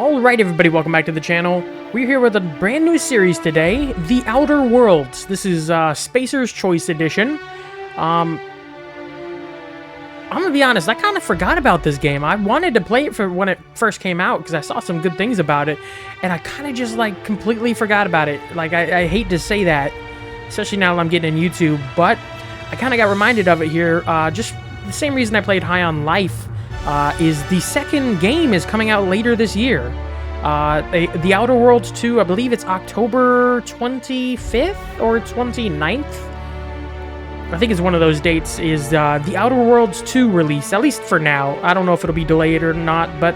Alright everybody, welcome back to the channel. We're here with a brand new series today, The Outer Worlds. This is Spacer's Choice Edition. I'm gonna be honest, I kind of forgot about this game. I wanted to play it for when it first came out because I saw some good things about it, and I kind of just like completely forgot about it. Like I hate to say that, especially now that I'm getting in YouTube, but I kind of got reminded of it here. Just the same reason I played High on Life. Is the second game is coming out later this year. The Outer Worlds 2, I believe it's October 25th or 29th. I think it's one of those dates, is the Outer Worlds 2 release, at least for now. I don't know if it'll be delayed or not, but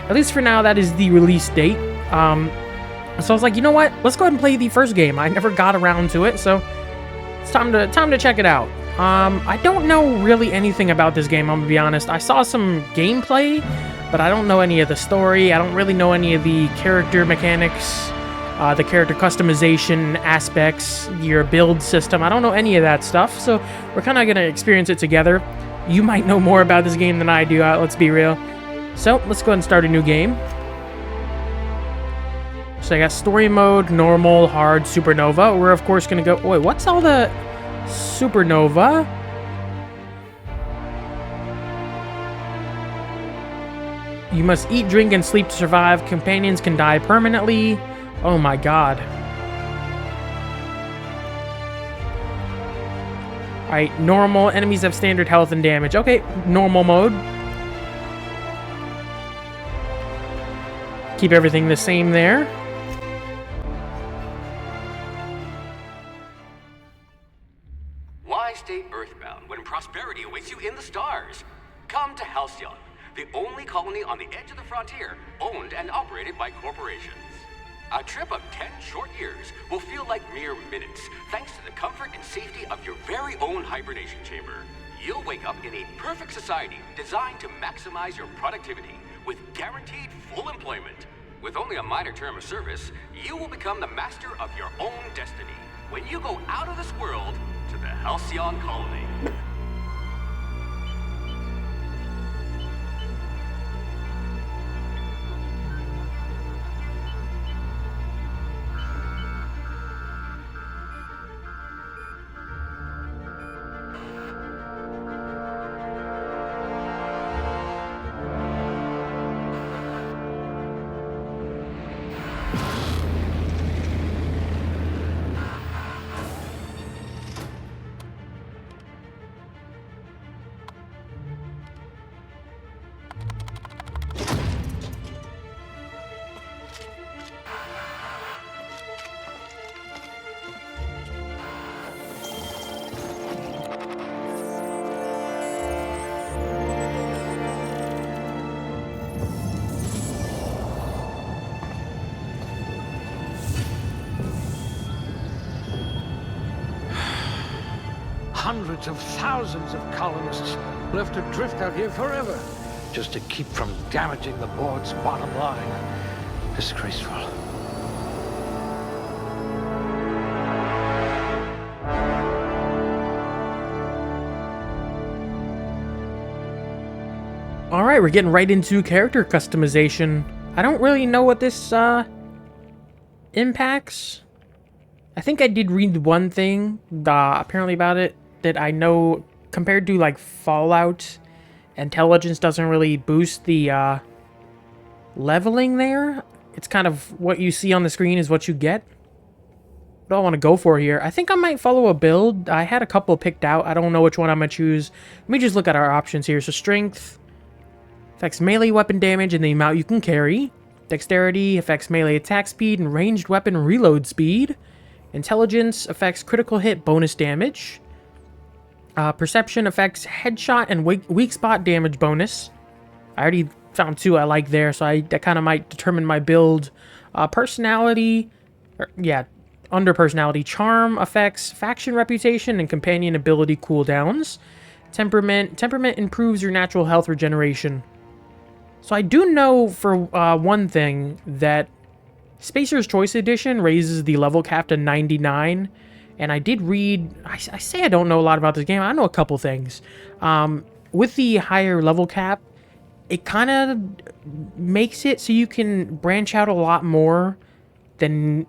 at least for now, that is the release date. So I was like, you know what? Let's go ahead and play the first game. I never got around to it, so it's time to check it out. I don't know really anything about this game, I'm gonna be honest. I saw some gameplay, but I don't know any of the story. I don't really know any of the character mechanics, the character customization aspects, your build system. I don't know any of that stuff, so we're kind of gonna experience it together. You might know more about this game than I do, let's be real. So, let's go ahead and start a new game. So I got story mode, normal, hard, supernova. We're of course gonna go... Wait, what's all the... Supernova. You must eat, drink, and sleep to survive. Companions can die permanently. Oh my god. Alright, normal. Enemies have standard health and damage. Okay, normal mode. Keep everything the same there. Stay earthbound when prosperity awaits you in the stars. Come to Halcyon, the only colony on the edge of the frontier, owned and operated by corporations. A trip of 10 short years will feel like mere minutes, thanks to the comfort and safety of your very own hibernation chamber. You'll wake up in a perfect society designed to maximize your productivity with guaranteed full employment. With only a minor term of service, you will become the master of your own destiny when you go out of this world to the Halcyon colony. Hundreds of thousands of colonists left adrift out here forever, just to keep from damaging the board's bottom line. Disgraceful. Alright, we're getting right into character customization. I don't really know what this impacts. I think I did read one thing apparently about it, that I know compared to like Fallout, intelligence doesn't really boost the leveling there. It's kind of what you see on the screen is what you get. What do I want to go for here? I think I might follow a build. I had a couple picked out. I don't know which one I'm going to choose. Let me just look at our options here. So strength affects melee weapon damage and the amount you can carry. Dexterity affects melee attack speed and ranged weapon reload speed. Intelligence affects critical hit bonus damage. Perception affects headshot and weak spot damage bonus. I already found two I like there, so that kind of might determine my build. Personality, under personality, charm affects faction reputation and companion ability cooldowns. Temperament improves your natural health regeneration. So I do know for one thing that Spacer's Choice Edition raises the level cap to 99. And I did read, I say I don't know a lot about this game. I know a couple things. With the higher level cap, it kind of makes it so you can branch out a lot more than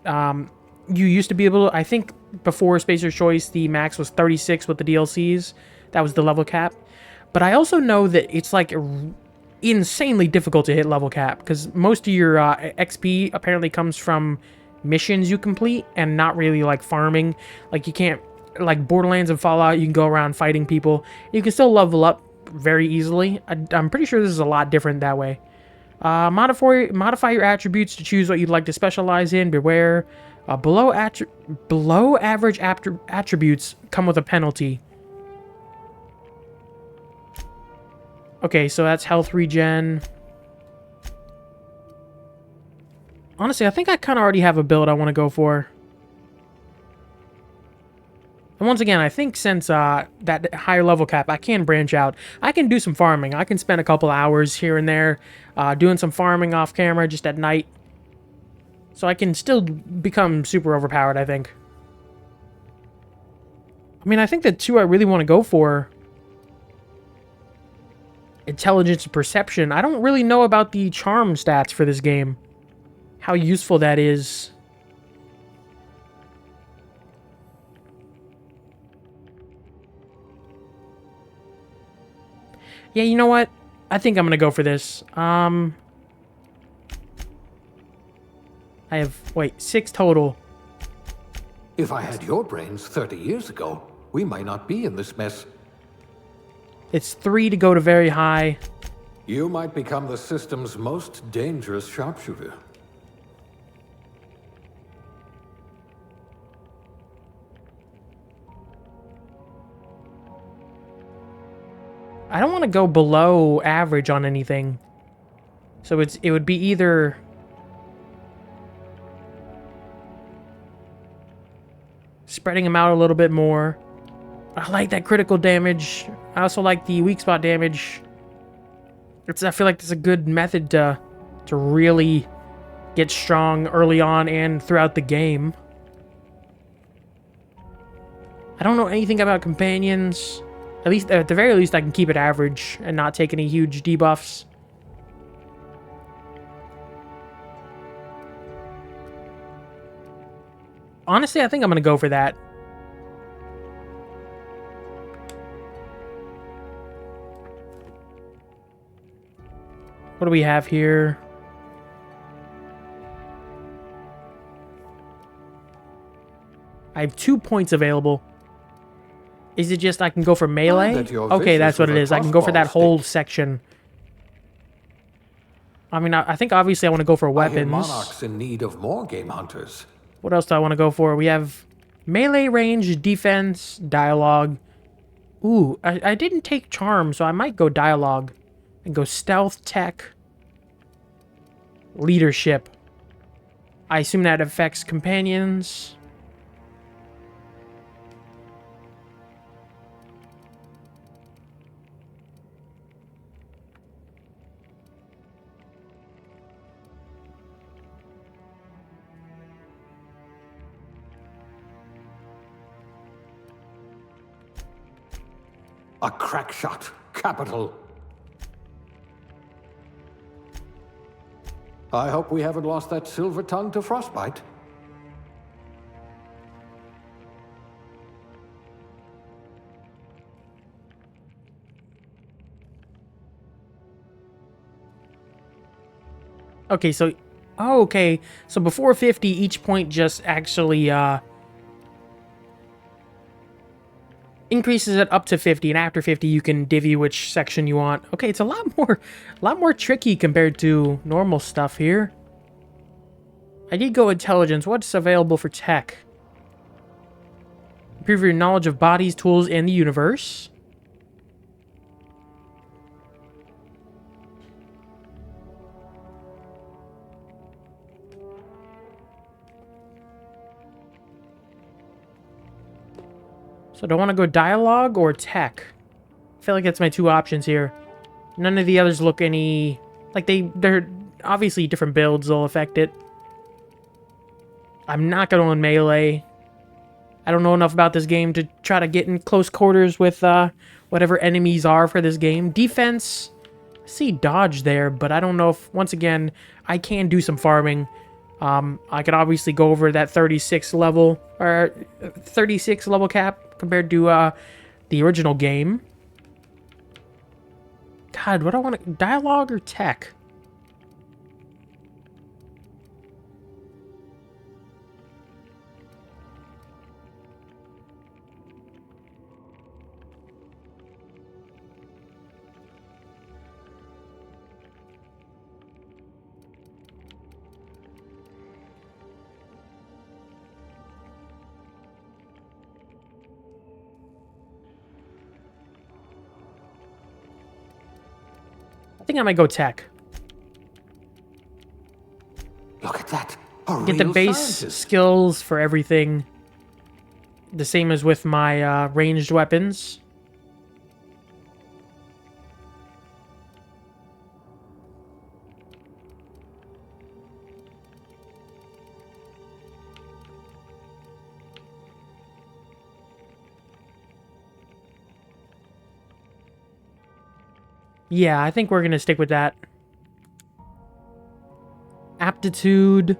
you used to be able to. I think before Spacer's Choice, the max was 36 with the DLCs. That was the level cap. But I also know that it's like insanely difficult to hit level cap because most of your XP apparently comes from missions you complete and not really like farming. Like you can't, like Borderlands and Fallout, you can go around fighting people. You can still level up very easily. I'm pretty sure this is a lot different that way. Modify your attributes to choose what you'd like to specialize in. Beware, below average attributes come with a penalty. Okay, so that's health regen. Honestly, I think I kind of already have a build I want to go for. And once again, I think since that higher level cap, I can branch out. I can do some farming. I can spend a couple hours here and there doing some farming off camera just at night. So I can still become super overpowered, I think. I mean, I think the two I really want to go for, intelligence and perception. I don't really know about the charm stats for this game. How useful that is. Yeah, you know what? I think I'm gonna go for this. I have, wait, 6 total. If I had your brains 30 years ago, we might not be in this mess. It's 3 to go to very high. You might become the system's most dangerous sharpshooter. I don't want to go below average on anything. So it would be either spreading them out a little bit more. I like that critical damage. I also like the weak spot damage. I feel like it's a good method to really get strong early on and throughout the game. I don't know anything about companions. At the very least, I can keep it average and not take any huge debuffs. Honestly, I think I'm going to go for that. What do we have here? I have 2 points available. Is it just I can go for melee? Okay, that's what it is. I can go for that whole section. I mean, I think obviously I want to go for weapons. Monarch's in need of more game hunters. What else do I want to go for? We have melee range, defense, dialogue. Ooh, I didn't take charm, so I might go dialogue. And go stealth, tech, leadership. I assume that affects companions. A crack shot. Capital. I hope we haven't lost that silver tongue to frostbite. Okay, so... Oh, okay. So before 50, each point just actually, increases it up to 50, and after 50 you can divvy which section you want. Okay, it's a lot more tricky compared to normal stuff here. I did go intelligence. What's available for tech? Improve your knowledge of bodies, tools, and the universe. So do I want to go dialogue or tech? I feel like that's my 2 options here. None of the others look any... Like, they're obviously different builds. They'll affect it. I'm not going to melee. I don't know enough about this game to try to get in close quarters with whatever enemies are for this game. Defense, see dodge there, but I don't know if, once again, I can do some farming. I could obviously go over that 36 level, or 36 level cap compared to the original game. God, what do I want to... Dialogue or tech? I think I might go tech. Look at that. A Get the real base scientist. skills for everything. The same as with my ranged weapons. Yeah, I think we're going to stick with that. Aptitude.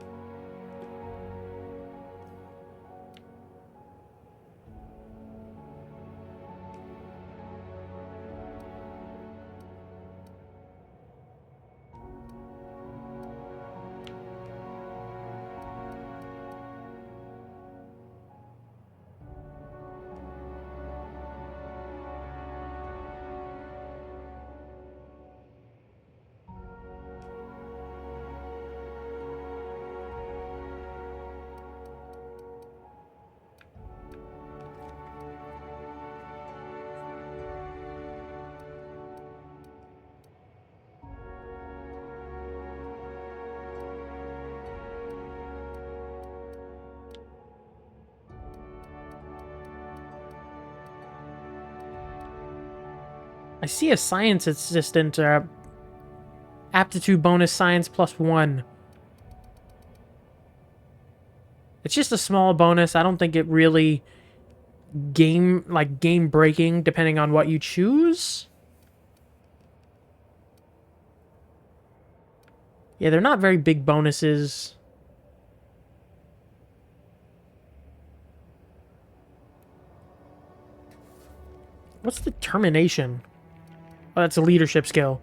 I see a science assistant, aptitude bonus science +1. It's just a small bonus. I don't think it really game breaking depending on what you choose. Yeah, they're not very big bonuses. What's determination? Oh, that's a leadership skill.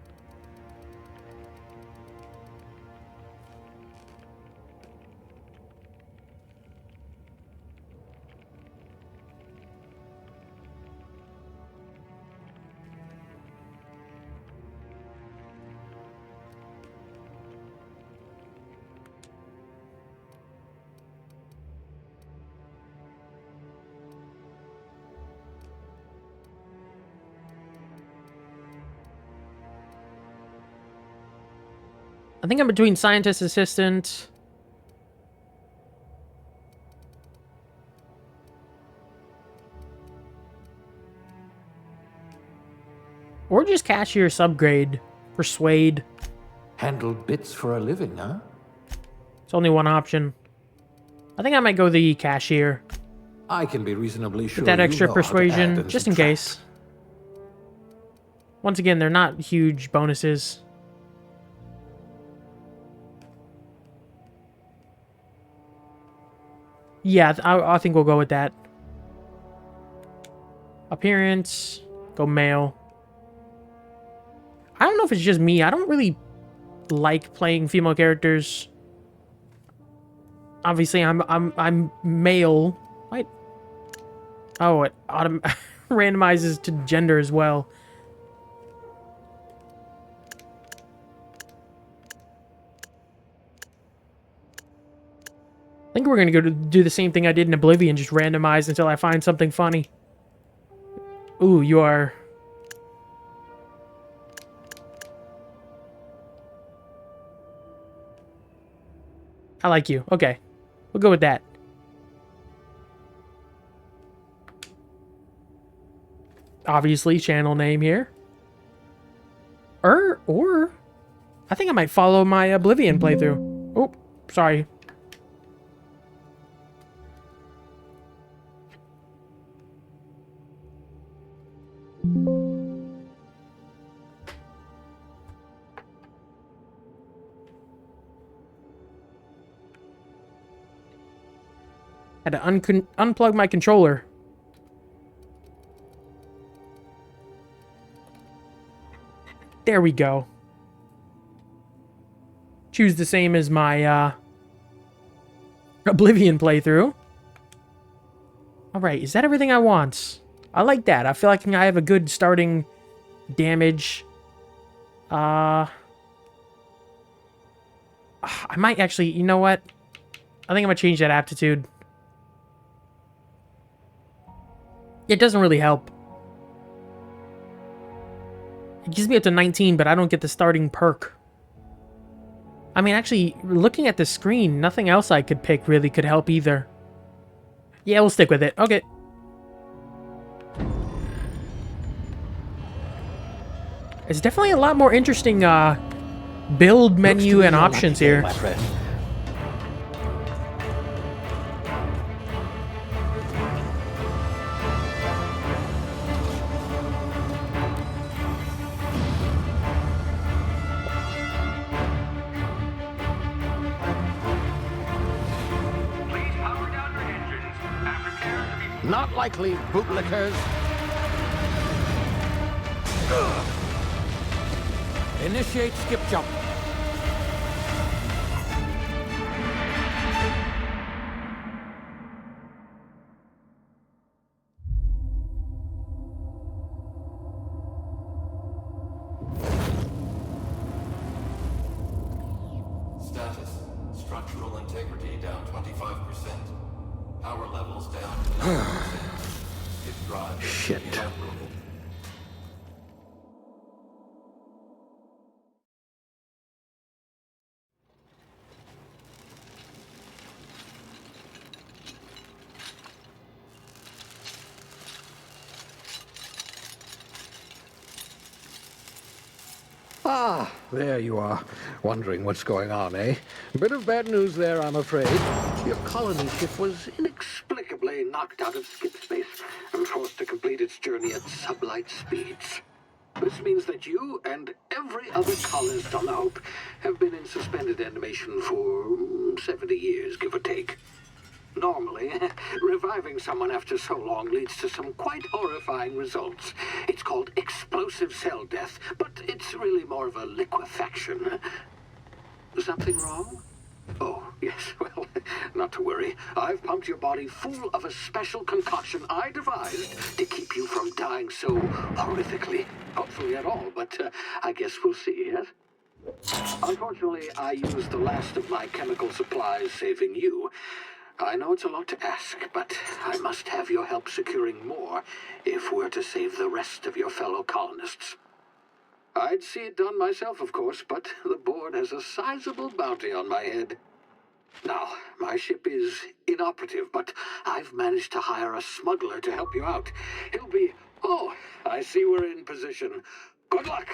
I think I'm between scientist assistant. Or just cashier subgrade. Persuade. Handle bits for a living, huh? It's only one option. I think I might go the cashier. I can be reasonably sure With that you extra know how to add persuasion, and just in subtract. case. Once again, they're not huge bonuses. Yeah, I think we'll go with that. Appearance. Go male. I don't know if it's just me. I don't really like playing female characters. Obviously, I'm male. What? Oh, it randomizes to gender as well. I think we're gonna go to do the same thing I did in Oblivion, just randomize until I find something funny. Ooh, you are... I like you. Okay. We'll go with that. Obviously, channel name here. Or... I think I might follow my Oblivion playthrough. Oh, sorry. Had to unplug my controller. There we go. Choose the same as my Oblivion playthrough. Alright, is that everything I want? I like that. I feel like I have a good starting damage. I might actually, you know what? I think I'm gonna change that aptitude. It doesn't really help. It gives me up to 19, but I don't get the starting perk. I mean, actually, looking at the screen, nothing else I could pick really could help either. Yeah, we'll stick with it. Okay. It's definitely a lot more interesting build menu and options here. My friend. Not likely, bootlickers. Initiate skip jump. Status. Structural integrity down 25%. Power levels down to 90%. If drive is Shit. inoperable. Ah, there you are. Wondering what's going on, eh? Bit of bad news there, I'm afraid. Your colony ship was inexplicably knocked out of skip space and forced to complete its journey at sublight speeds. This means that you and every other colonist on the Hope have been in suspended animation for 70 years, give or take. Normally, reviving someone after so long leads to some quite horrifying results. It's called explosive cell death, but it's really more of a liquefaction. Something wrong? Oh, yes, well, not to worry. I've pumped your body full of a special concoction I devised to keep you from dying so horrifically. Hopefully at all, but I guess we'll see, yes? Unfortunately, I used the last of my chemical supplies saving you. I know it's a lot to ask, but I must have your help securing more if we're to save the rest of your fellow colonists. I'd see it done myself, of course, but the board has a sizable bounty on my head. Now, my ship is inoperative, but I've managed to hire a smuggler to help you out. He'll be... Oh, I see we're in position. Good luck!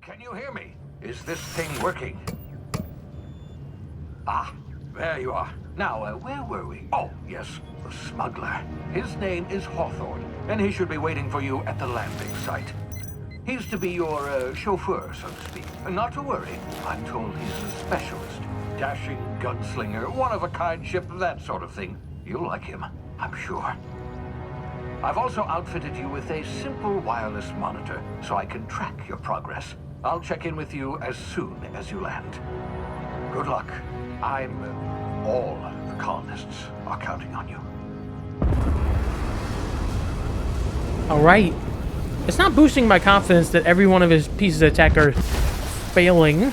Can you hear me? Is this thing working? Ah, there you are. Now, where were we? Oh, yes, the smuggler. His name is Hawthorne, and he should be waiting for you at the landing site. He's to be your chauffeur, so to speak. Not to worry. I'm told he's a specialist. Dashing gunslinger, one-of-a-kind ship, that sort of thing. You'll like him, I'm sure. I've also outfitted you with a simple wireless monitor, so I can track your progress. I'll check in with you as soon as you land. Good luck. All the colonists are counting on you. Alright. It's not boosting my confidence that every one of his pieces of tech are failing.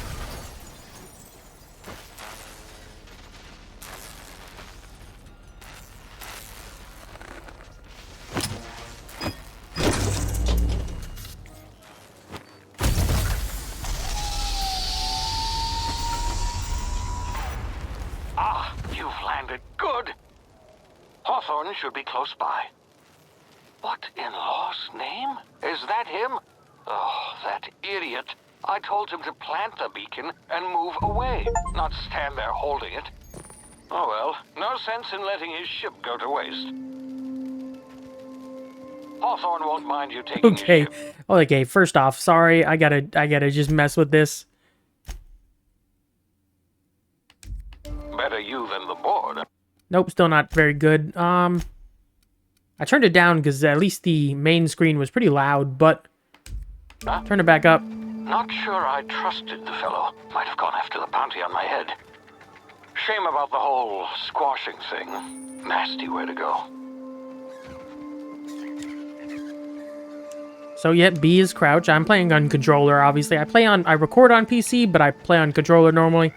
Hawthorne should be close by. What in law's name? Is that him? Oh, that idiot. I told him to plant the beacon and move away, not stand there holding it. Oh well, no sense in letting his ship go to waste. Hawthorne won't mind you taking his Okay. ship. Okay, first off, sorry. I gotta just mess with this. Better you than the board. Nope, still not very good. I turned it down because at least the main screen was pretty loud, but turn it back up. Not sure I trusted the fellow. Might have gone after the bounty on my head. Shame about the whole squashing thing. Nasty way to go. So yeah, B is crouch. I'm playing on controller, obviously. I record on PC, but I play on controller normally.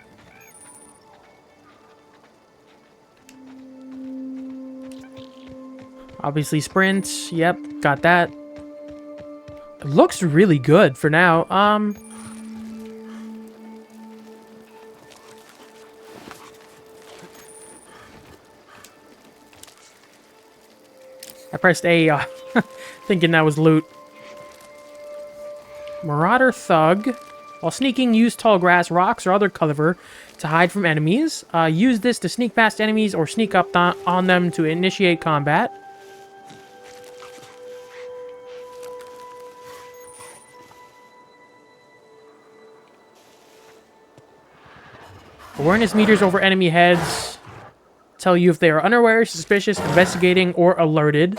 Obviously sprint. Yep, got that. It looks really good for now. I pressed A, thinking that was loot. Marauder Thug. While sneaking, use tall grass, rocks, or other cover to hide from enemies. Use this to sneak past enemies or sneak up on them to initiate combat. Awareness meters over enemy heads tell you if they are unaware, suspicious, investigating, or alerted.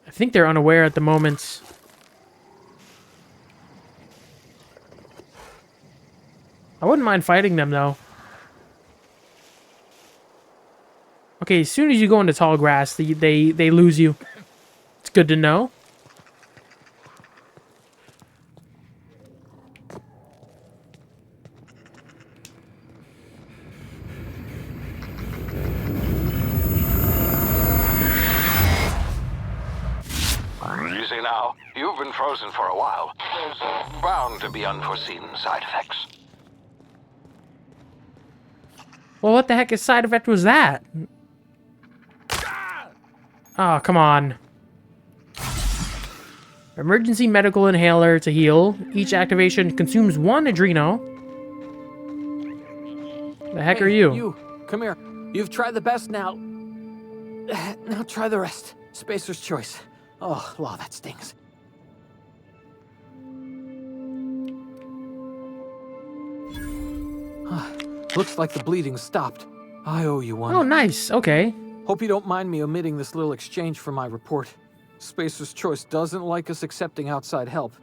I think they're unaware at the moment. I wouldn't mind fighting them, though. Okay, as soon as you go into tall grass, they lose you. It's good to know. Easy now. You've been frozen for a while. There's bound to be unforeseen side effects. Well, what the heck side effect was that? Oh, come on. Emergency medical inhaler to heal. Each activation consumes 1 adreno. The heck are you? You, come here. You've tried the best now. Now try the rest. Spacer's choice. Oh, law, that stings. Looks like the bleeding stopped. I owe you one. Oh, nice. Okay. Hope you don't mind me omitting this little exchange from my report. Spacer's Choice doesn't like us accepting outside help.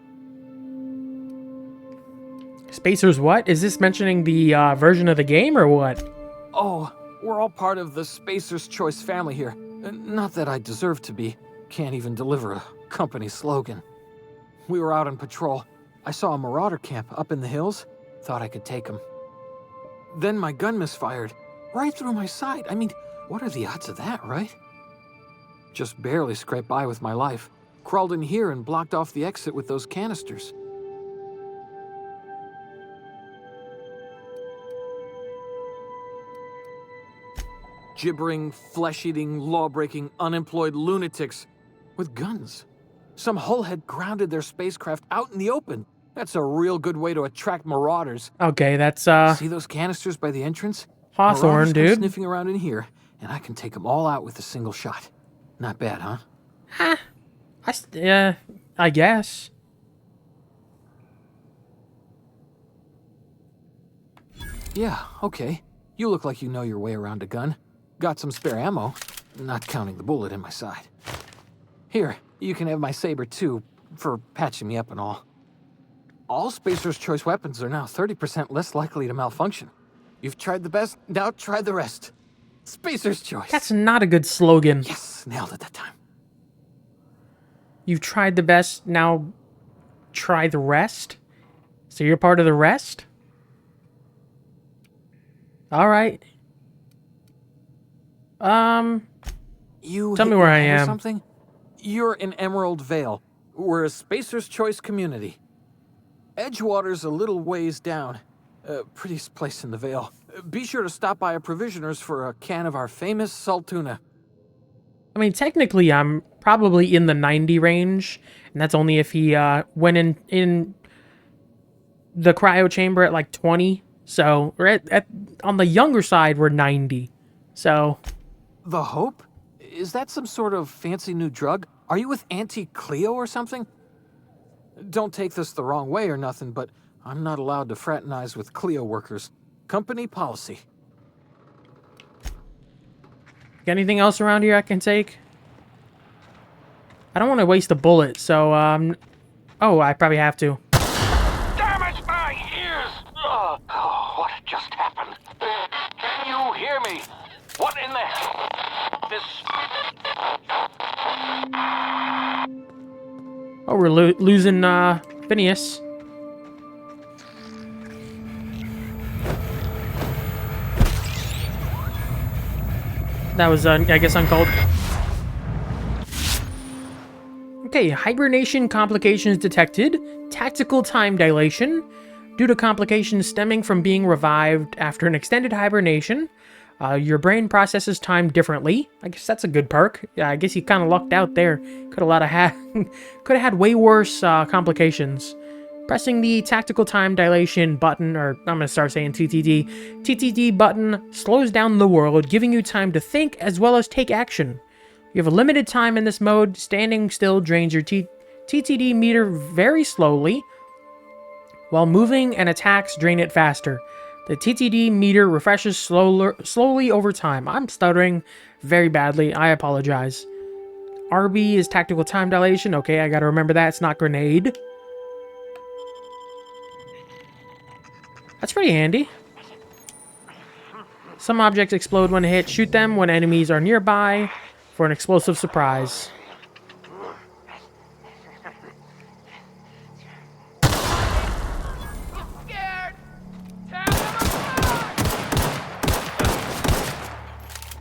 Spacers what? Is this mentioning the version of the game or what? Oh, we're all part of the Spacer's Choice family here. Not that I deserve to be. Can't even deliver a company slogan. We were out on patrol. I saw a marauder camp up in the hills. Thought I could take him. Then my gun misfired. Right through my side. I mean, what are the odds of that, right? Just barely scraped by with my life. Crawled in here and blocked off the exit with those canisters. Gibbering, flesh-eating, law-breaking, unemployed lunatics with guns. Some hullhead grounded their spacecraft out in the open. That's a real good way to attract marauders. Okay, that's See those canisters by the entrance? Hawthorne, Marauders come dude. sniffing around in here, and I can take them all out with a single shot. Not bad, huh? I guess. Yeah, okay. You look like you know your way around a gun. Got some spare ammo, not counting the bullet in my side. Here, you can have my saber too, for patching me up and all. All Spacer's Choice weapons are now 30% less likely to malfunction. You've tried the best, now try the rest. Spacer's Choice. That's not a good slogan. Yes, nailed it that time. You've tried the best, now try the rest? So you're part of the rest? Alright. You Tell me hit where your I head or am. Something? You're in Emerald Vale. We're a Spacer's Choice community. Edgewater's a little ways down. Prettiest place in the Vale. Be sure to stop by a provisioner's for a can of our famous salt tuna. I mean, technically, I'm probably in the 90 range, and that's only if he went in the cryo chamber at like 20. So we're at on the younger side, we're 90. So The Hope? Is that some sort of fancy new drug? Are you with Auntie Cleo or something? Don't take this the wrong way or nothing, but I'm not allowed to fraternize with Cleo workers. Company policy. got anything else around here I can take? I don't want to waste a bullet, so oh, I probably have to. Damage my ears! Oh, what just happened? Can you hear me? What in the hell? This... Oh, we're losing Phineas. That was, I guess, uncalled. Okay, hibernation complications detected. Tactical time dilation. Due to complications stemming from being revived after an extended hibernation, your brain processes time differently. I guess that's a good perk. Yeah, I guess you kind of lucked out there. Could have had way worse complications. Pressing the tactical time dilation button, or I'm gonna start saying TTD. TTD button slows down the world, giving you time to think as well as take action. You have a limited time in this mode. Standing still drains your TTD meter very slowly, while moving and attacks drain it faster. The TTD meter refreshes slowly over time. I'm stuttering very badly. I apologize. RB is tactical time dilation. Okay, I gotta remember that. It's not grenade. That's pretty handy. Some objects explode when hit. Shoot them when enemies are nearby for an explosive surprise.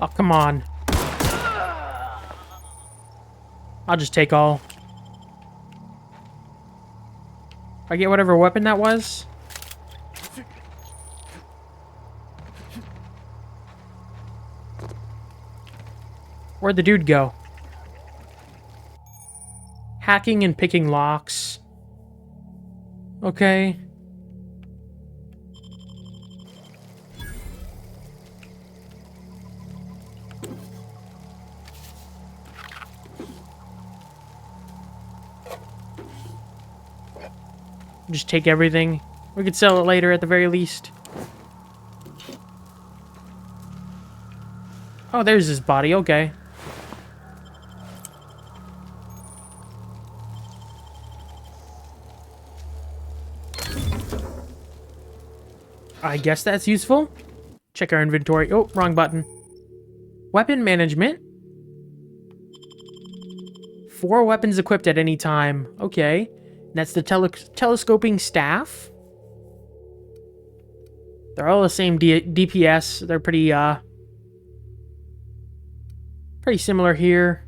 Oh, come on. I'll just take all. I get whatever weapon that was. Where'd the dude go? Hacking and picking locks. Okay. Just take everything. We could sell it later at the very least. Oh, there's his body. Okay. I guess that's useful. Check our inventory. Oh, wrong button. Weapon management. 4 weapons equipped at any time. Okay. That's the telescoping staff. They're all the same DPS. They're pretty similar here.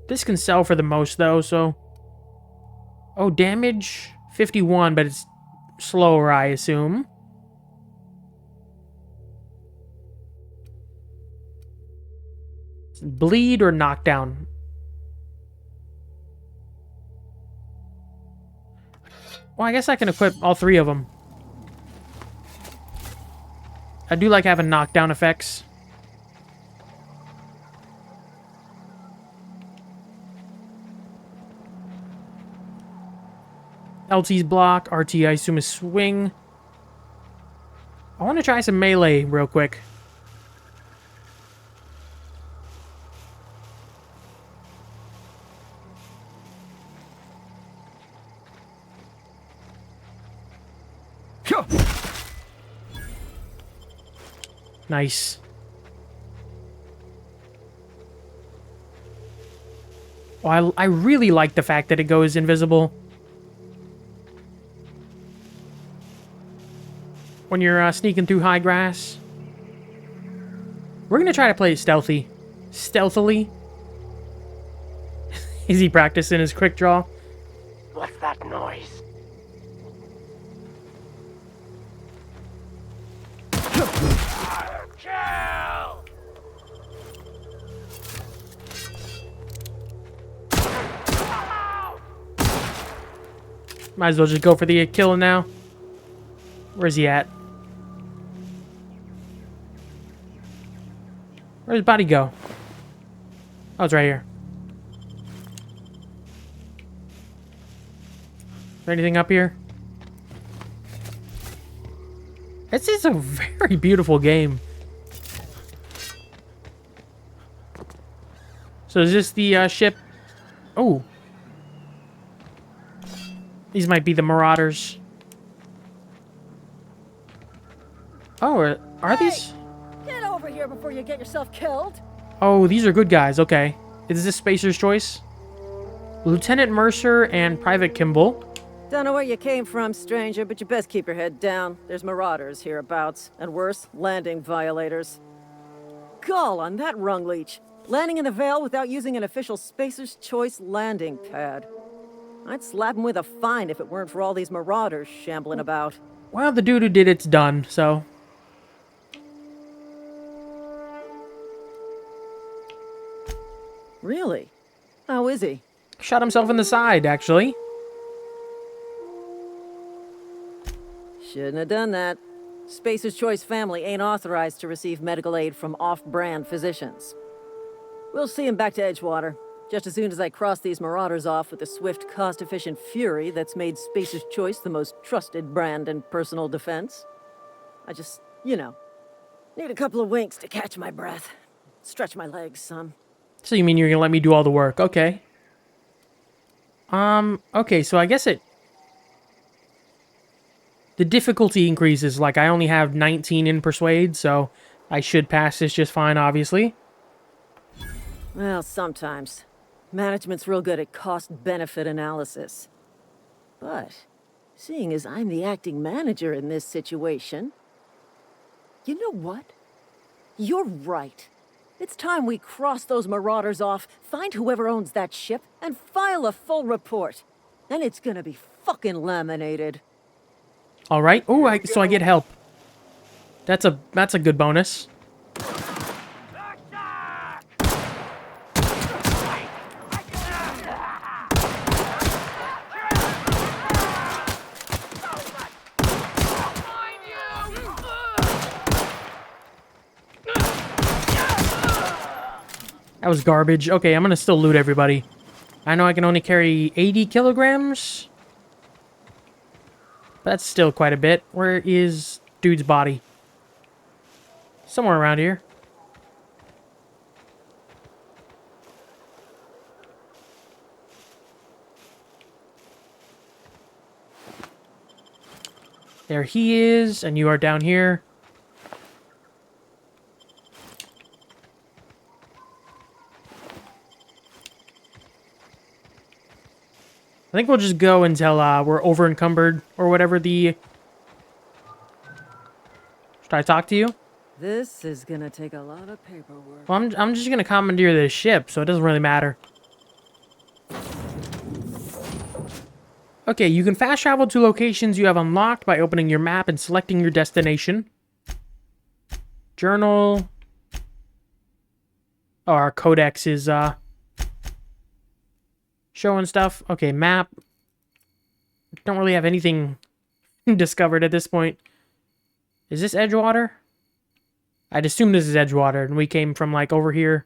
This can sell for the most, though, so... Oh, damage 51, but it's slower, I assume. Bleed or knockdown? Well, I guess I can equip all 3 of them. I do like having knockdown effects. LT's block, RT I assume is swing. I want to try some melee real quick. Nice. Oh, I really like the fact that it goes invisible when you're sneaking through high grass. We're gonna try to play it stealthily. Is he practicing his quick draw? What's that noise? Kill! Might as well just go for the kill now. Where's he at? Where's his body go? Oh, it's right here. Is there anything up here? This is a very beautiful game. So is this the ship? Oh. These might be the Marauders. Oh, are these? Get over here before you get yourself killed. Oh, these are good guys. Okay. Is this Spacer's Choice? Lieutenant Mercer and Private Kimball. Don't know where you came from, stranger, but you best keep your head down. There's marauders hereabouts, and worse, landing violators. Gall on that rung leech. Landing in the Vale without using an official Spacer's Choice landing pad. I'd slap him with a fine if it weren't for all these marauders shambling about. Well, the dude who did it's done, so... Really? How is he? Shot himself in the side, actually. Shouldn't have done that. Spacer's Choice family ain't authorized to receive medical aid from off-brand physicians. We'll see him back to Edgewater, just as soon as I cross these marauders off with the swift, cost-efficient fury that's made Spacer's Choice the most trusted brand in personal defense. I just, you know, need a couple of winks to catch my breath. Stretch my legs some. So you mean you're gonna let me do all the work? Okay. Okay, so I guess the difficulty increases. Like, I only have 19 in Persuade, so I should pass this just fine, obviously. Well, sometimes. Management's real good at cost-benefit analysis. But, seeing as I'm the acting manager in this situation... You know what? You're right. It's time we cross those marauders off, find whoever owns that ship, and file a full report. And it's gonna be fucking laminated. All right. Oh, so I get help. That's a good bonus. That was garbage. Okay, I'm gonna still loot everybody. I know I can only carry 80 kilograms. That's still quite a bit. Where is dude's body? Somewhere around here. There he is, and you are down here. I think we'll just go until we're over encumbered or whatever the... Should I talk to you? This is gonna take a lot of paperwork. Well, I'm just gonna commandeer this ship, so it doesn't really matter. Okay, you can fast travel to locations you have unlocked by opening your map and selecting your destination. Journal. Oh, our codex is showing stuff. Okay, map. Don't really have anything discovered at this point. Is this Edgewater? I'd assume this is Edgewater, and we came from, like, over here.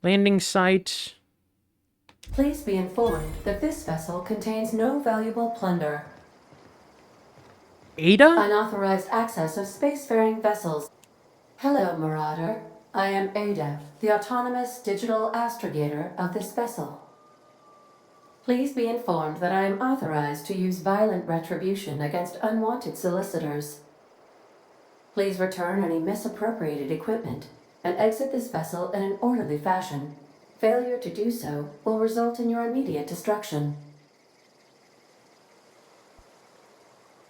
Landing site. Please be informed that this vessel contains no valuable plunder. Ada? Unauthorized access of spacefaring vessels. Hello, Marauder. I am Ada, the autonomous digital astrogator of this vessel. Please be informed that I am authorized to use violent retribution against unwanted solicitors. Please return any misappropriated equipment and exit this vessel in an orderly fashion. Failure to do so will result in your immediate destruction.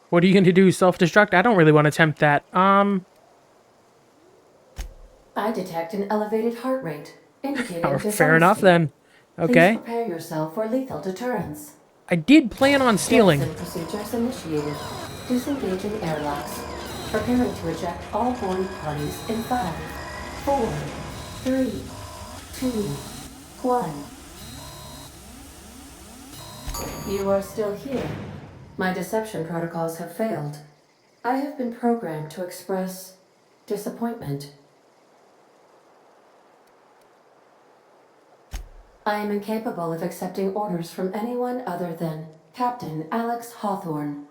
What are you going to do? Self-destruct? I don't really want to attempt that. I detect an elevated heart rate, indicating Fair enough then. Okay. Please prepare yourself for lethal deterrence. I did plan on stealing. Garrison procedures initiated. Disengaging airlocks. Preparing to eject all boarding parties in 5, 4, 3, 2, 1. You are still here. My deception protocols have failed. I have been programmed to express disappointment. I am incapable of accepting orders from anyone other than Captain Alex Hawthorne.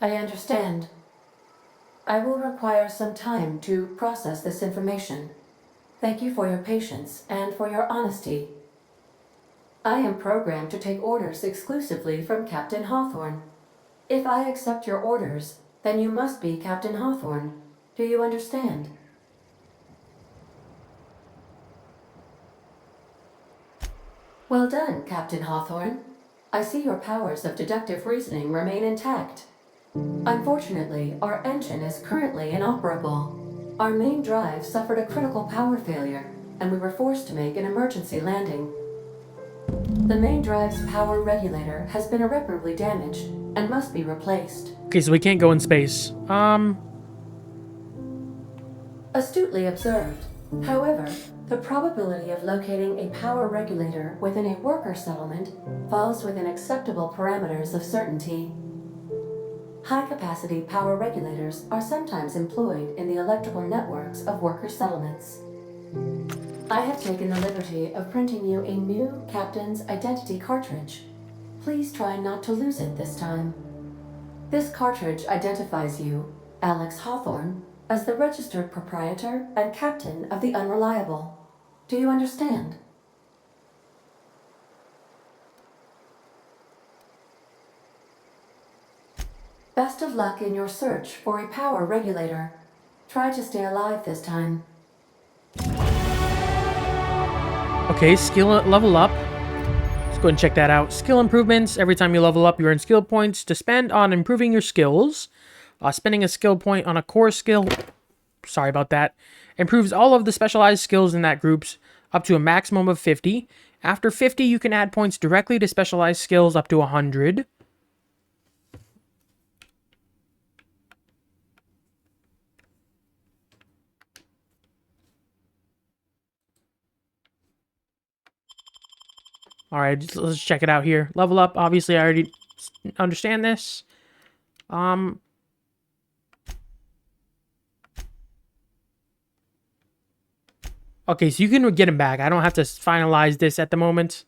I understand. I will require some time to process this information. Thank you for your patience and for your honesty. I am programmed to take orders exclusively from Captain Hawthorne. If I accept your orders, then you must be Captain Hawthorne. Do you understand? Well done, Captain Hawthorne. I see your powers of deductive reasoning remain intact. Unfortunately, our engine is currently inoperable. Our main drive suffered a critical power failure, and we were forced to make an emergency landing. The main drive's power regulator has been irreparably damaged and must be replaced. Okay, so we can't go in space. Astutely observed. However, the probability of locating a power regulator within a worker settlement falls within acceptable parameters of certainty. High-capacity power regulators are sometimes employed in the electrical networks of worker settlements. I have taken the liberty of printing you a new Captain's Identity cartridge. Please try not to lose it this time. This cartridge identifies you, Alex Hawthorne, as the registered proprietor and captain of the Unreliable. Do you understand? Best of luck in your search for a power regulator. Try to stay alive this time. Okay, skill level up. Let's go ahead and check that out. Skill improvements. Every time you level up, you earn skill points to spend on improving your skills. Spending a skill point on a core skill, sorry about that, improves all of the specialized skills in that group's up to a maximum of 50. After 50, you can add points directly to specialized skills up to 100. All right, let's check it out here. Level up, obviously I already understand this. Okay, so you can get him back. I don't have to finalize this at the moment.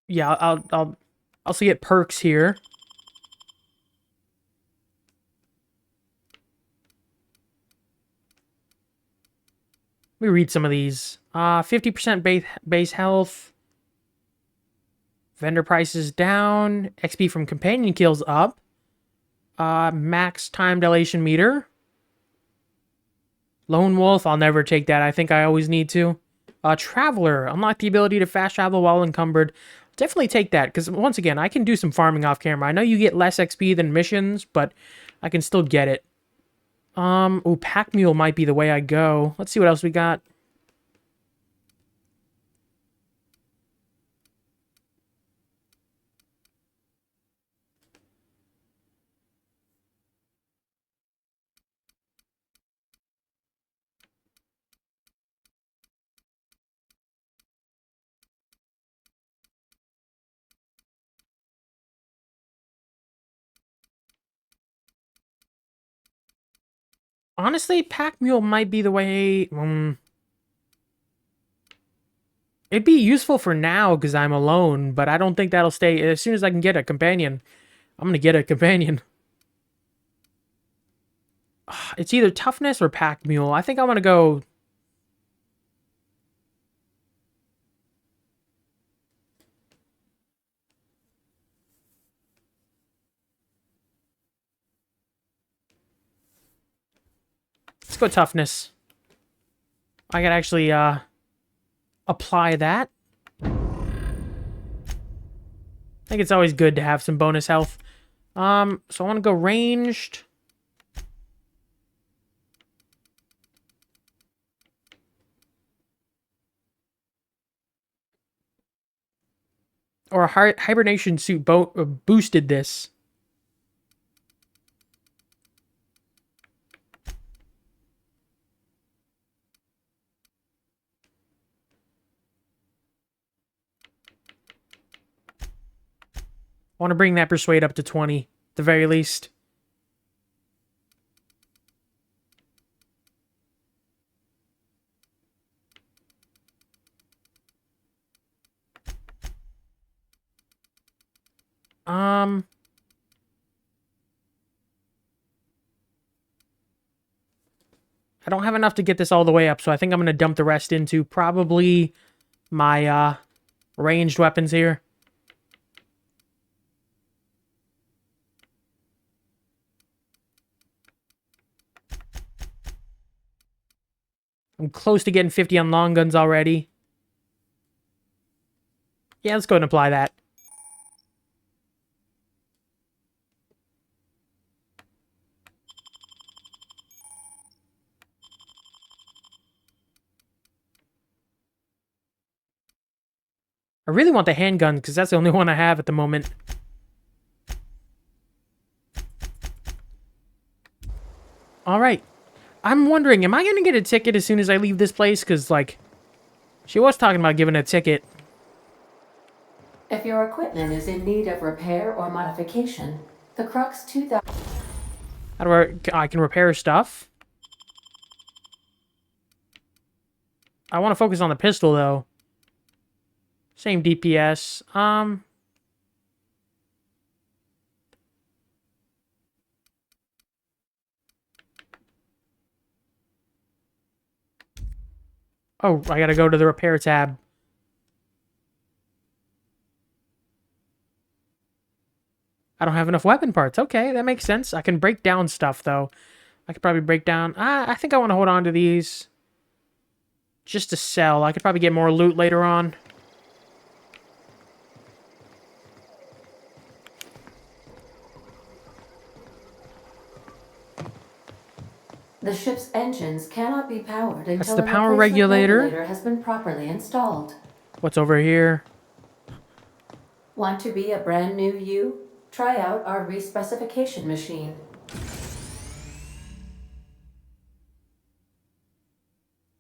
Yeah, I'll also get perks here. Let me read some of these. 50% base health. Vendor prices down. XP from companion kills up. Max time dilation meter. Lone Wolf, I'll never take that. I think I always need to. Traveler, unlock the ability to fast travel while encumbered. Definitely take that, because once again, I can do some farming off camera. I know you get less XP than missions, but I can still get it. Ooh, Pack Mule might be the way I go. Let's see what else we got. Honestly, Pack Mule might be the way. It'd be useful for now because I'm alone, but I don't think that'll stay. As soon as I can get a companion, I'm gonna get a companion. It's either toughness or Pack Mule. I think I'm gonna go. Let's go toughness. I can actually apply that. I think it's always good to have some bonus health. So I want to go ranged. or a hibernation suit boosted this. I want to bring that persuade up to 20, at the very least. I don't have enough to get this all the way up, so I think I'm going to dump the rest into probably my ranged weapons here. I'm close to getting 50 on long guns already. Yeah, let's go ahead and apply that. I really want the handgun, because that's the only one I have at the moment. Alright. I'm wondering, am I going to get a ticket as soon as I leave this place? Because, like, she was talking about giving a ticket. If your equipment is in need of repair or modification, the Crux 2000... How do I can repair stuff? I want to focus on the pistol, though. Same DPS. Oh, I gotta go to the repair tab. I don't have enough weapon parts. Okay, that makes sense. I can break down stuff, though. I could probably break down... I think I want to hold on to these. Just to sell. I could probably get more loot later on. The ship's engines cannot be powered until That's the a power replacement regulator. has been properly installed. What's over here? Want to be a brand new you? Try out our respecification machine.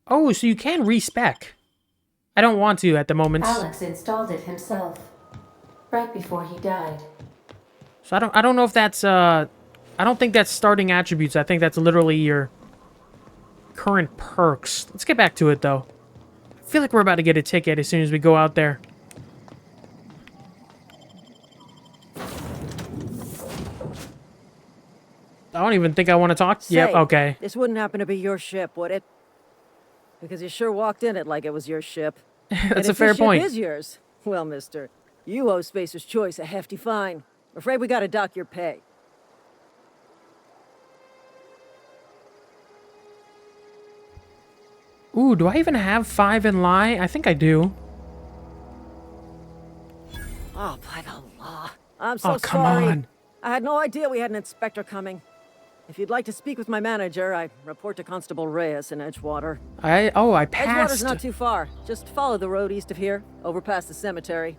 Oh, so you can respec. I don't want to at the moment. Alex installed it himself, right before he died. So I don't know if that's I don't think that's starting attributes. I think that's literally your current perks. Let's get back to it, though. I feel like we're about to get a ticket as soon as we go out there. I don't even think I want to talk. Say, yep, okay. This wouldn't happen to be your ship, would it? Because you sure walked in it like it was your ship. That's a fair point. If this ship is yours, well, mister, you owe Spacer's Choice a hefty fine. I'm afraid we gotta dock your pay. Ooh, do I even have 5 in lie? I think I do. Oh, by the law. I'm so Oh, come sorry. on. I had no idea we had an inspector coming. If you'd like to speak with my manager, I report to Constable Reyes in Edgewater. I Edgewater's passed. not too far. Just follow the road east of here, over past the cemetery.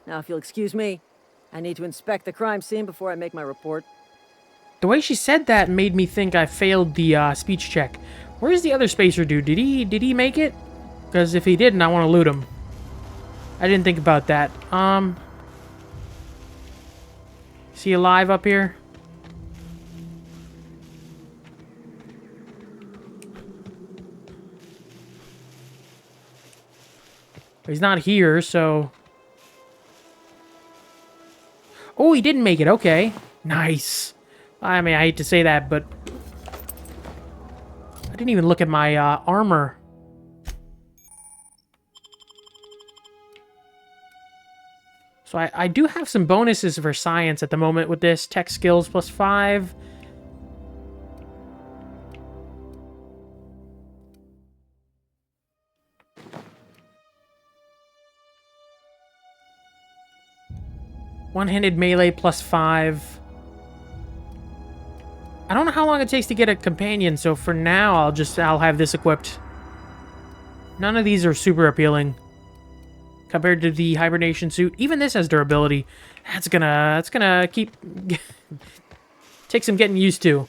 Now, if you'll excuse me, I need to inspect the crime scene before I make my report. The way she said that made me think I failed the speech check. Where's the other spacer dude? Did he make it? Because if he didn't, I want to loot him. I didn't think about that. Is he alive up here? He's not here, so... Oh, he didn't make it. Okay. Nice. I mean, I hate to say that, but... I didn't even look at my armor. So I do have some bonuses for science at the moment with this. Tech skills +5. One-handed melee +5. I don't know how long it takes to get a companion, so for now I'll have this equipped. None of these are super appealing. compared to the hibernation suit. Even this has durability. That's gonna keep take some getting used to.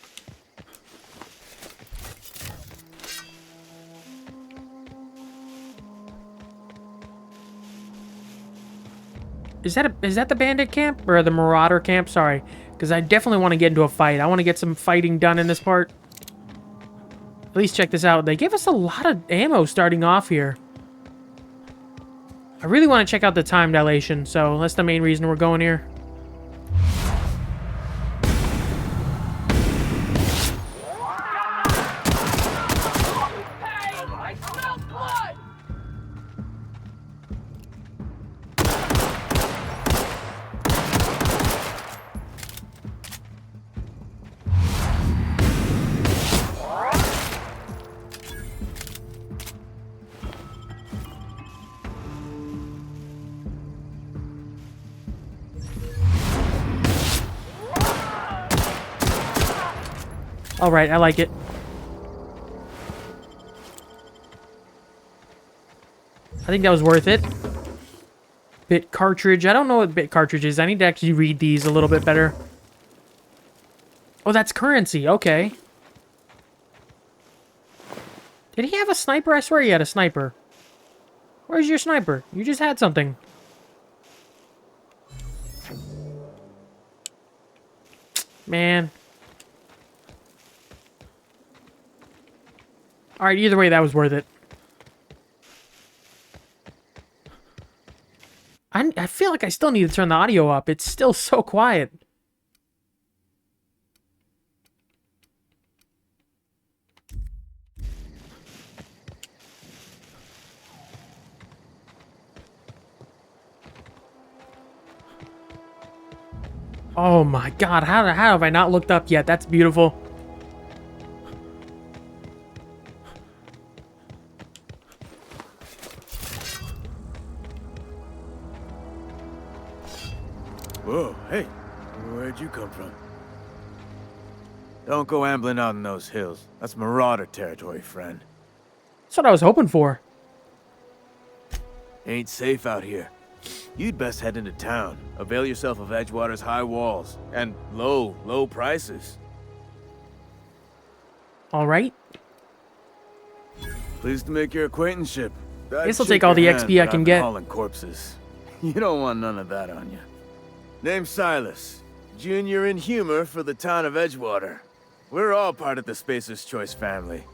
Is that the bandit camp or the marauder camp? Sorry, because I definitely want to get into a fight. I want to get some fighting done in this part. At least check this out. They give us a lot of ammo starting off here. I really want to check out the time dilation, so that's the main reason we're going here. All right, I like it. I think that was worth it. Bit cartridge. I don't know what bit cartridge is. I need to actually read these a little bit better. Oh, that's currency. Okay. Did he have a sniper? I swear he had a sniper. Where's your sniper? You just had something. Man. Alright, either way, that was worth it. I feel like I still need to turn the audio up. It's still so quiet. Oh my god, how have I not looked up yet? That's beautiful. Whoa, hey, where'd you come from? Don't go ambling out in those hills. That's marauder territory, friend. That's what I was hoping for. Ain't safe out here. You'd best head into town. Avail yourself of Edgewater's high walls and low prices. All right. Pleased to make your acquaintanceship. Guess I'll take all the XP I can get. Hauling corpses. You don't want none of that on you. Name's Silas. Junior in humor for the town of Edgewater. We're all part of the Spacer's Choice family.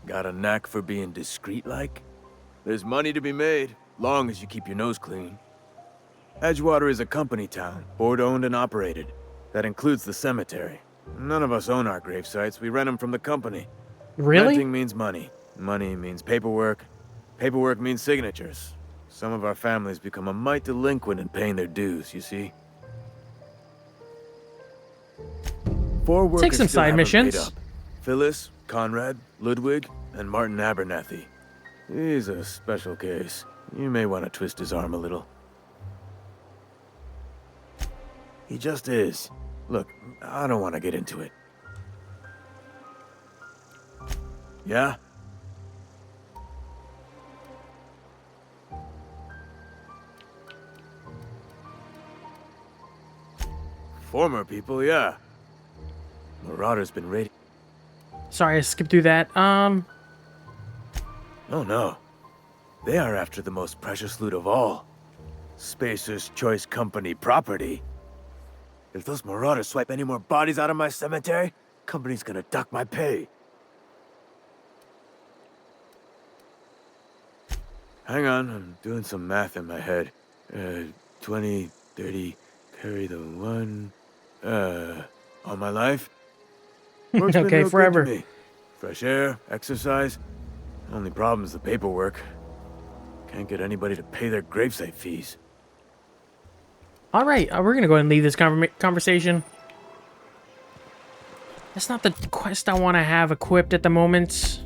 Got a knack for being discreet-like? There's money to be made, long as you keep your nose clean. Edgewater is a company town, board-owned and operated. That includes the cemetery. None of us own our grave sites, we rent them from the company. Really? Renting means money. Money means paperwork. Paperwork means signatures. Some of our families become a mite delinquent in paying their dues, you see? 4 workers Take some still side haven't missions. paid up. Phyllis, Conrad, Ludwig, and Martin Abernathy. He's a special case. You may want to twist his arm a little. He just is. Look, I don't want to get into it. Yeah? Former people, yeah. Marauder's been raiding. Sorry, I skipped through that. Oh no. They are after the most precious loot of all. Spacer's Choice Company property. If those marauders swipe any more bodies out of my cemetery, company's gonna duck my pay. Hang on, I'm doing some math in my head. 20, 30, carry the 1. All my life? Work's been Okay, real good forever. to me. Fresh air, exercise. Only problem's the paperwork. Can't get anybody to pay their gravesite fees. All right, we're gonna go ahead and leave this conversation. That's not the quest I want to have equipped at the moment.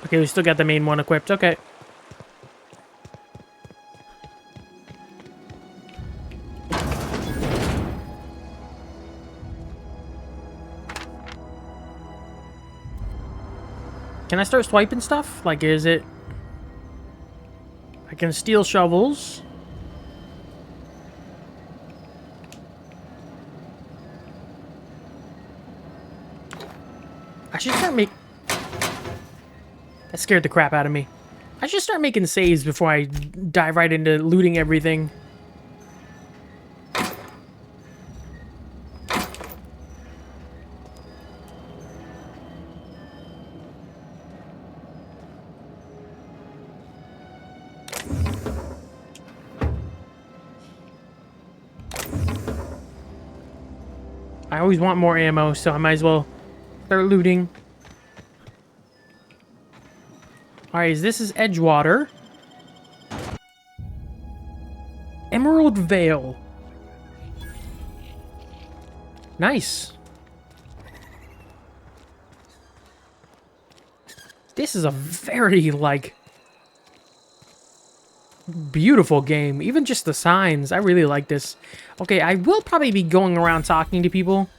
Okay, we still got the main one equipped. Okay. can I start swiping stuff? Like, is it... I can steal shovels. I should start That scared the crap out of me. I should start making saves before I dive right into looting everything. I always want more ammo, so I might as well start looting. Alright, this is Edgewater. Emerald Vale. Nice. This is a very, like, beautiful game. Even just the signs. I really like this. Okay, I will probably be going around talking to people.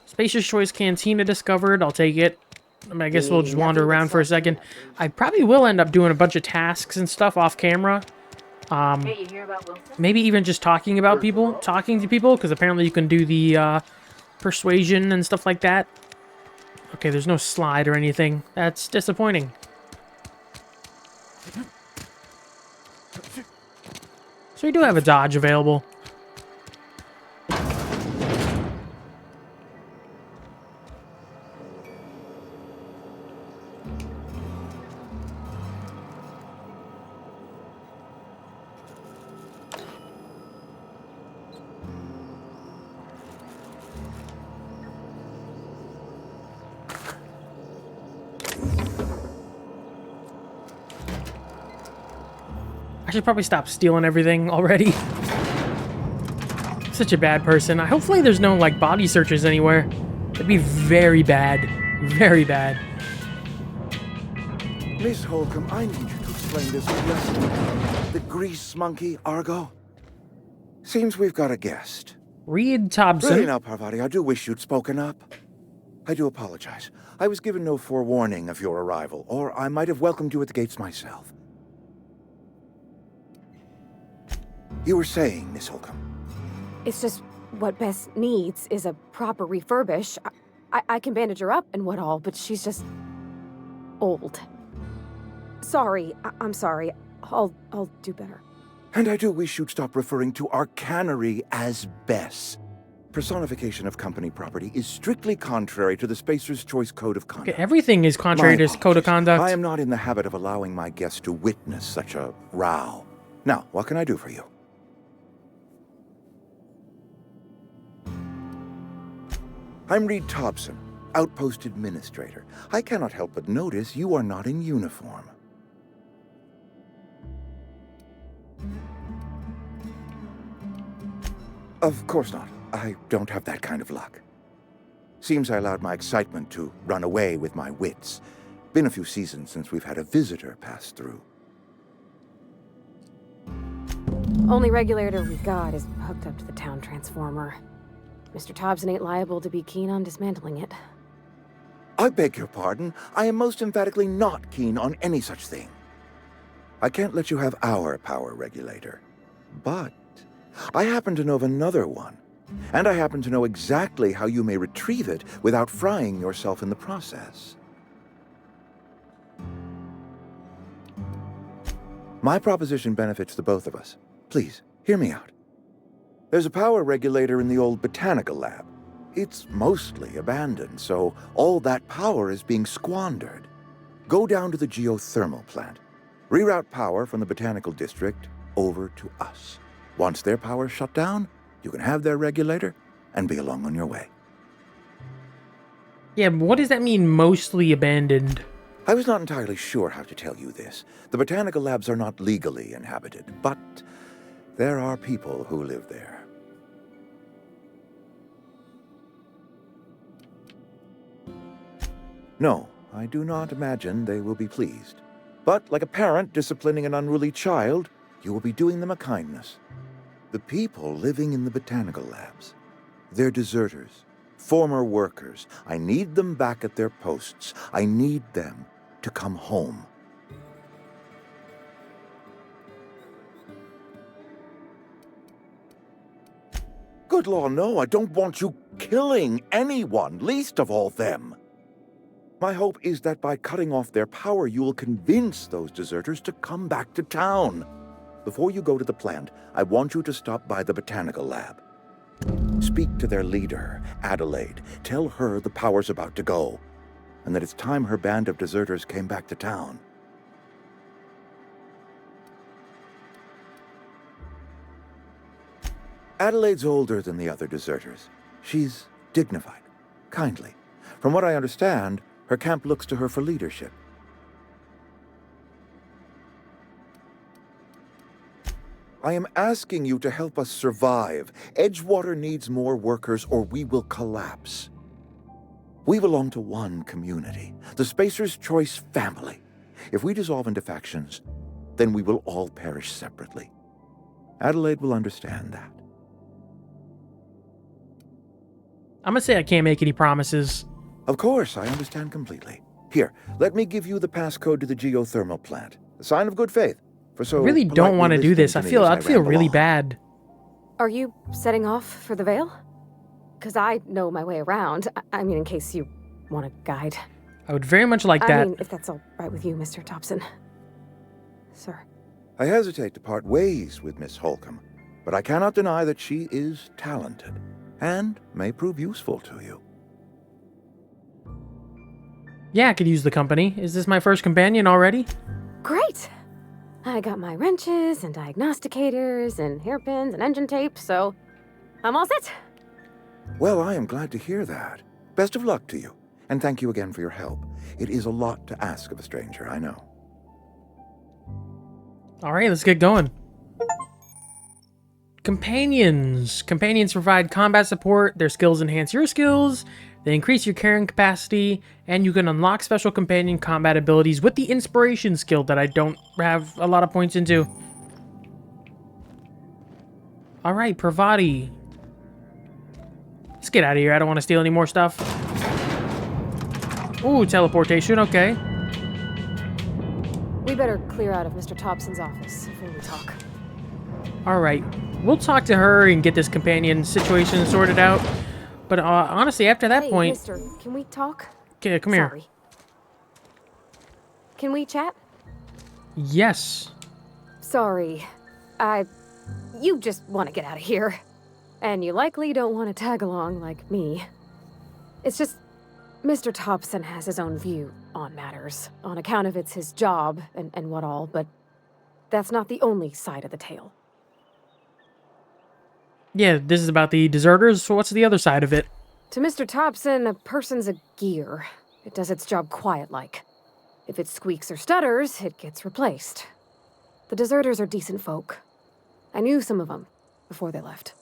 Spacious Choice Cantina discovered. I'll take it. I mean, I guess we'll just wander around for a second. I probably will end up doing a bunch of tasks and stuff off camera. Hey, you hear about Wilson? Maybe even just talking to people, because apparently you can do the persuasion and stuff like that. Okay, there's no slide or anything. That's disappointing. So we do have a dodge available. I should probably stop stealing everything already. Such a bad person. Hopefully there's no, like, body searches anywhere. That'd be very bad. Very bad. Miss Holcomb, I need you to explain this lesson. The grease monkey, Argo? Seems we've got a guest. Reed Thompson. Really now, Parvati, I do wish you'd spoken up. I do apologize. I was given no forewarning of your arrival, or I might have welcomed you at the gates myself. You were saying, Miss Holcomb. It's just what Bess needs is a proper refurbish. I can bandage her up and what all, but she's just old. Sorry, I'm sorry. I'll do better. And I do wish you'd stop referring to our cannery as Bess. Personification of company property is strictly contrary to the Spacer's Choice Code of Conduct. Okay, everything is contrary to his code of conduct. I am not in the habit of allowing my guests to witness such a row. Now, what can I do for you? I'm Reed Thompson, Outpost Administrator. I cannot help but notice you are not in uniform. Of course not. I don't have that kind of luck. Seems I allowed my excitement to run away with my wits. Been a few seasons since we've had a visitor pass through. Only regulator we've got is hooked up to the town transformer. Mr. Thompson ain't liable to be keen on dismantling it. I beg your pardon. I am most emphatically not keen on any such thing. I can't let you have our power regulator. But I happen to know of another one. And I happen to know exactly how you may retrieve it without frying yourself in the process. My proposition benefits the both of us. Please, hear me out. There's a power regulator in the old botanical lab. It's mostly abandoned, so all that power is being squandered. Go down to the geothermal plant. Reroute power from the botanical district over to us. Once their power's shut down, you can have their regulator and be along on your way. Yeah, but what does that mean, mostly abandoned? I was not entirely sure how to tell you this. The botanical labs are not legally inhabited, but there are people who live there. No, I do not imagine they will be pleased. But like a parent disciplining an unruly child, you will be doing them a kindness. The people living in the botanical labs, they're deserters, former workers. I need them back at their posts. I need them to come home. Good law, no, I don't want you killing anyone, least of all them. My hope is that by cutting off their power, you will convince those deserters to come back to town. Before you go to the plant, I want you to stop by the botanical lab. Speak to their leader, Adelaide. Tell her the power's about to go, and that it's time her band of deserters came back to town. Adelaide's older than the other deserters. She's dignified, kindly. From what I understand, her camp looks to her for leadership. I am asking you to help us survive. Edgewater needs more workers or we will collapse. We belong to one community, the Spacer's Choice family. If we dissolve into factions, then we will all perish separately. Adelaide will understand that. I'm gonna say I can't make any promises. Of course, I understand completely. Here, let me give you the passcode to the geothermal plant. A sign of good faith. For so I really don't want to do this. I'd feel really bad. Are you setting off for the Vale? Because I know my way around. I mean, in case you want a guide. I would very much like that. I mean, if that's all right with you, Mr. Thompson. Sir. I hesitate to part ways with Miss Holcomb, but I cannot deny that she is talented and may prove useful to you. Yeah, I could use the company. Is this my first companion already? Great! I got my wrenches and diagnosticators and hairpins and engine tape, so I'm all set. Well, I am glad to hear that. Best of luck to you, and thank you again for your help. It is a lot to ask of a stranger, I know. All right, let's get going. Companions. Companions provide combat support. Their skills enhance your skills. They increase your carrying capacity, and you can unlock special companion combat abilities with the inspiration skill that I don't have a lot of points into. All right, Pravati. Let's get out of here. I don't want to steal any more stuff. Ooh, teleportation. Okay. We better clear out of Mr. Thompson's office before we talk. All right. We'll talk to her and get this companion situation sorted out. But honestly, after that point... Mister, can we talk? Okay, come here. Sorry. Can we chat? Yes. Sorry. You just want to get out of here. And you likely don't want to tag along like me. It's just... Mr. Thompson has his own view on matters, on account of it's his job and what all, but that's not the only side of the tale. Yeah, this is about the deserters, so what's the other side of it? To Mr. Thompson, a person's a gear. It does its job quiet-like. If it squeaks or stutters, it gets replaced. The deserters are decent folk. I knew some of them before they left.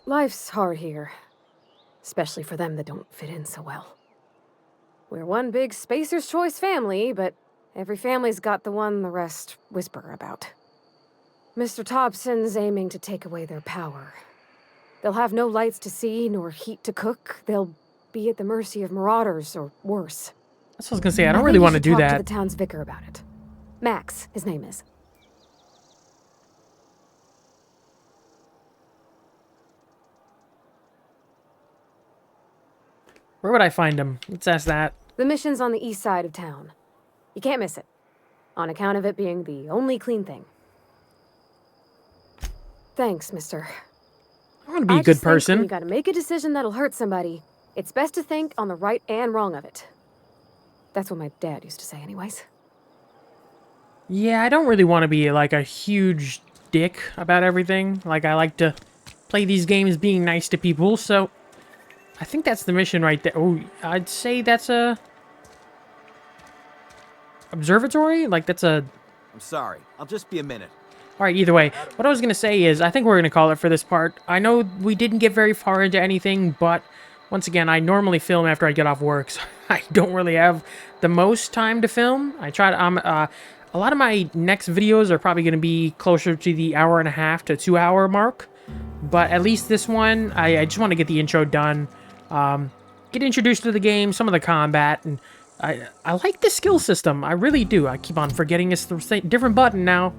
Life's hard here, especially for them that don't fit in so well. We're one big Spacer's Choice family, but every family's got the one the rest whisper about. Mr. Thompson's aiming to take away their power. They'll have no lights to see, nor heat to cook. They'll be at the mercy of marauders, or worse. That's what I was gonna say. I don't really want to do talk that. To the town's vicar about it. Max, his name is. Where would I find him? Let's ask that. The mission's on the east side of town. You can't miss it, on account of it being the only clean thing. Thanks, mister. I want to be a good person. When you gotta make a decision that'll hurt somebody, it's best to think on the right and wrong of it. That's what my dad used to say anyways. Yeah, I don't really want to be like a huge dick about everything. Like, I like to play these games being nice to people, so... I think that's the mission right there. Oh, I'd say that's a... observatory? Like, that's a... I'm sorry. I'll just be a minute. Alright, either way. What I was going to say is, I think we're going to call it for this part. I know we didn't get very far into anything, but... Once again, I normally film after I get off work, so I don't really have the most time to film. I try to... A lot of my next videos are probably going to be closer to the 1.5 to 2 hour mark. But at least this one, I just want to get the intro done. Get introduced to the game, some of the combat, and I like the skill system. I really do. I keep on forgetting it's the different button now.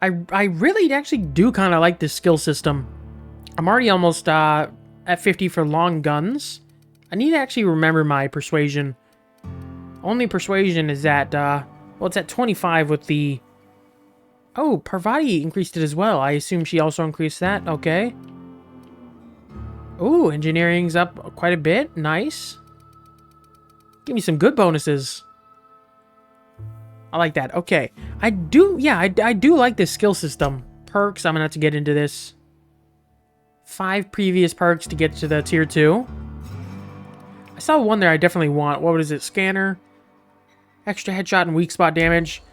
I really actually do kind of like this skill system. I'm already almost at 50 for long guns. I need to actually remember my persuasion. Only persuasion is at, well, it's at 25 with the... Oh, Parvati increased it as well. I assume she also increased that. Okay. Ooh, engineering's up quite a bit. Nice. Give me some good bonuses. I like that. Okay. I do like this skill system. Perks, I'm gonna have to get into this. 5 previous perks to get to the tier 2. I saw one there I definitely want. What is it? Scanner. Extra headshot and weak spot damage.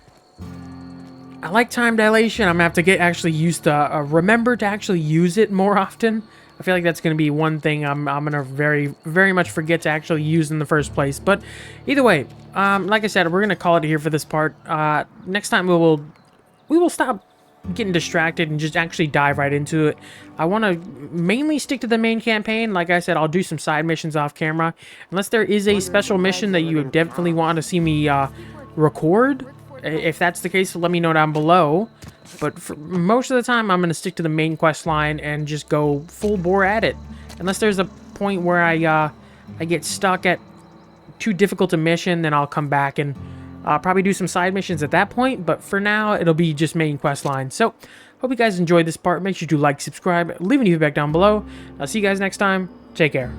I like time dilation. I'm gonna have to get actually used to remember to actually use it more often. I feel like that's gonna be one thing I'm gonna very much forget to actually use in the first place. But either way, like I said, we're gonna call it here for this part. Next time we will stop getting distracted and just actually dive right into it. I want to mainly stick to the main campaign. Like I said, I'll do some side missions off camera, unless there is a special mission that you definitely want to see me record. If that's the case, let me know down below. But for most of the time, I'm going to stick to the main quest line and just go full bore at it. Unless there's a point where I get stuck at too difficult a mission, then I'll come back and probably do some side missions at that point. But for now, it'll be just main quest line. So, hope you guys enjoyed this part. Make sure to like, subscribe, leave any feedback down below. I'll see you guys next time. Take care.